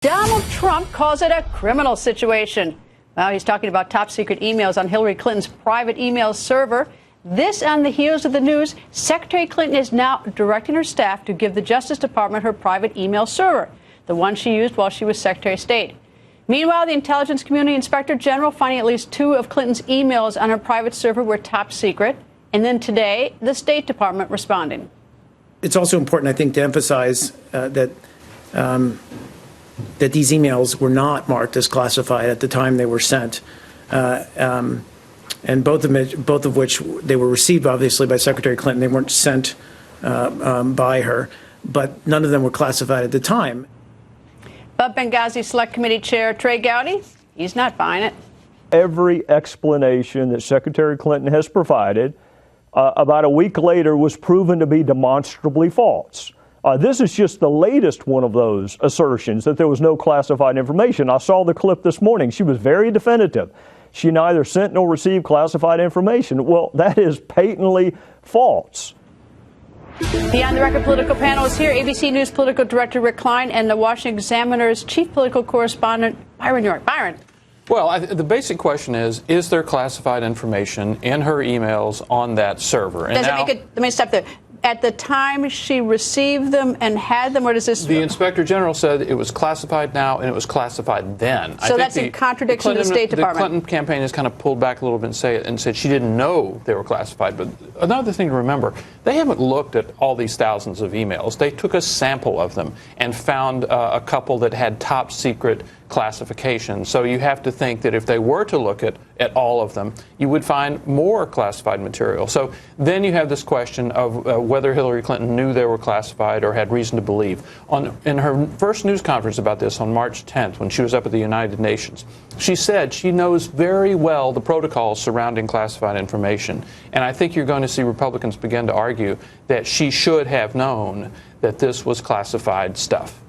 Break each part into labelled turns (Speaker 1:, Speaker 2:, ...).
Speaker 1: Donald Trump calls it a criminal situation. Well, he's talking about top secret emails on Hillary Clinton's private email server. This on the heels of the news. Secretary Clinton is now directing her staff to give the Justice Department her private email server, the one she used while she was Secretary of State. Meanwhile, the Intelligence Community Inspector General finding at least 2 of Clinton's emails on her private server were top secret. And then today, the State Department responding.
Speaker 2: It's also important, I think, to emphasize that these emails were not marked as classified at the time they were sent, and both of which they were received, obviously, by Secretary Clinton. They weren't sent by her, but none of them were classified at the time.
Speaker 1: But Benghazi Select Committee Chair Trey Gowdy, he's not buying it.
Speaker 3: Every explanation that Secretary Clinton has provided about a week later was proven to be demonstrably false. This is just the latest one of those assertions that there was no classified information. I saw the clip this morning. She was very definitive. She neither sent nor received classified information. Well, that is patently false.
Speaker 1: The On the Record political panel is here. ABC News political director Rick Klein and the Washington Examiner's chief political correspondent Byron York. Byron.
Speaker 4: Well, the basic question is there classified information in her emails on that server? And
Speaker 1: does it make it, let me stop there. At the time she received them and had them, or does this?
Speaker 4: The Inspector General said it was classified now and it was classified then.
Speaker 1: So that's in contradiction to the State Department.
Speaker 4: The Clinton campaign has kind of pulled back a little bit and said she didn't know they were classified. But another thing to remember, they haven't looked at all these thousands of emails. They took a sample of them and found a couple that had top secret classification. So you have to think that if they were to look at all of them, you would find more classified material. So then you have this question of whether Hillary Clinton knew they were classified or had reason to believe. In her first news conference about this on March 10th, when she was up at the United Nations, she said she knows very well the protocols surrounding classified information. And I think you're going to see Republicans begin to argue that she should have known that this was classified stuff.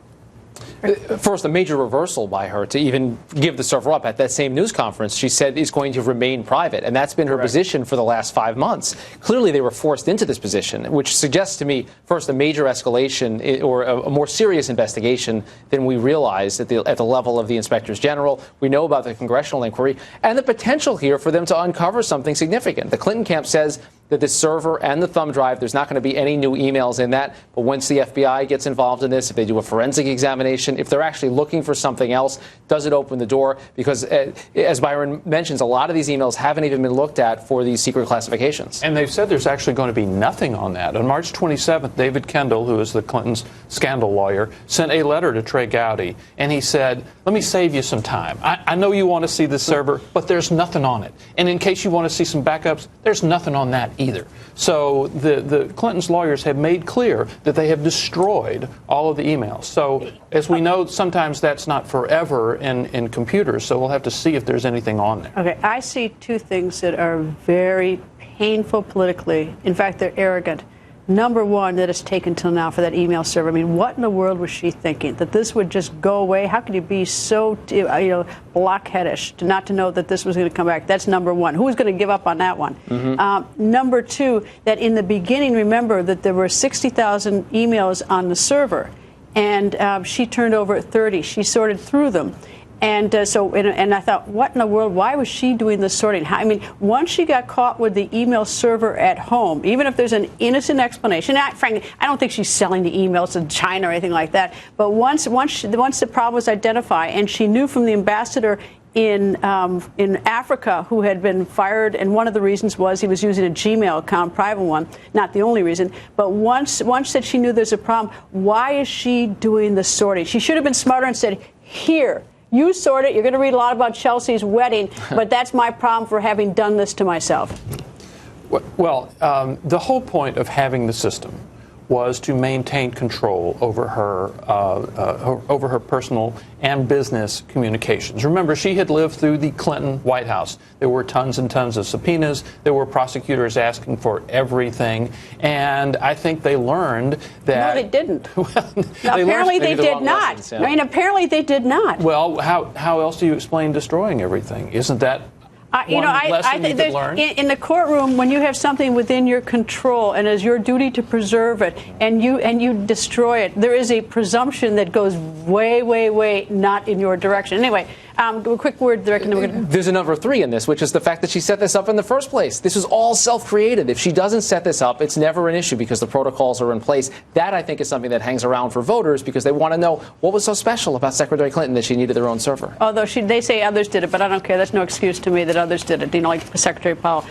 Speaker 5: First, a major reversal by her to even give the server up. At that same news conference, she said it's going to remain private, and that's been her position for the last 5 months. Clearly, they were forced into this position, which suggests to me, first, a major escalation or a more serious investigation than we realized at the level of the inspectors general. We know about the congressional inquiry and the potential here for them to uncover something significant. The Clinton camp says that this server and the thumb drive, there's not going to be any new emails in that. But once the FBI gets involved in this, if they do a forensic examination, if they're actually looking for something else, does it open the door? Because as Byron mentions, a lot of these emails haven't even been looked at for these secret classifications.
Speaker 4: And they've said there's actually going to be nothing on that. On March 27th, David Kendall, who is the Clintons' scandal lawyer, sent a letter to Trey Gowdy, and he said, let me save you some time. I know you want to see this server, but there's nothing on it. And in case you want to see some backups, there's nothing on that either. So the Clintons' lawyers have made clear that they have destroyed all of the emails. So as we know, sometimes that's not forever in computers, so we'll have to see if there's anything on there.
Speaker 1: Okay, I see 2 things that are very painful politically. In fact, they're arrogant. Number one, that it's taken till now for that email server. I mean, what in the world was she thinking? That this would just go away? How could you be so, blockheadish to not to know that this was going to come back? That's number one. Who's going to give up on that one? Number two, that in the beginning, remember that there were 60,000 emails on the server, and she turned over 30. She sorted through them. And and I thought, what in the world? Why was she doing the sorting? I mean, once she got caught with the email server at home, even if there's an innocent explanation, frankly, I don't think she's selling the emails to China or anything like that. But once the problem was identified, and she knew from the ambassador in Africa who had been fired, and one of the reasons was he was using a Gmail account, private one, not the only reason. But once that she knew there's a problem, why is she doing the sorting? She should have been smarter and said, here. You sort it. You're going to read a lot about Chelsea's wedding, but that's my problem for having done this to myself.
Speaker 4: Well, the whole point of having the system was to maintain control over her personal and business communications. Remember, she had lived through the Clinton White House. There were tons and tons of subpoenas. There were prosecutors asking for everything. And I think they learned that...
Speaker 1: No, they didn't. Well, apparently they did not. Lessons, yeah. I mean, apparently they did not.
Speaker 4: Well, how else do you explain destroying everything? Isn't that lesson you
Speaker 1: think
Speaker 4: could learn?
Speaker 1: in the courtroom, when you have something within your control and it's your duty to preserve it, and you destroy it, there is a presumption that goes way, way, way not in your direction. Anyway, a quick word, Director.
Speaker 5: There's a number 3 in this, which is the fact that she set this up in the first place. This is all self-created. If she doesn't set this up, it's never an issue because the protocols are in place. That, I think, is something that hangs around for voters because they want to know what was so special about Secretary Clinton that she needed their own server.
Speaker 1: Although they say others did it, but I don't care. That's no excuse to me that others did it, like Secretary Powell.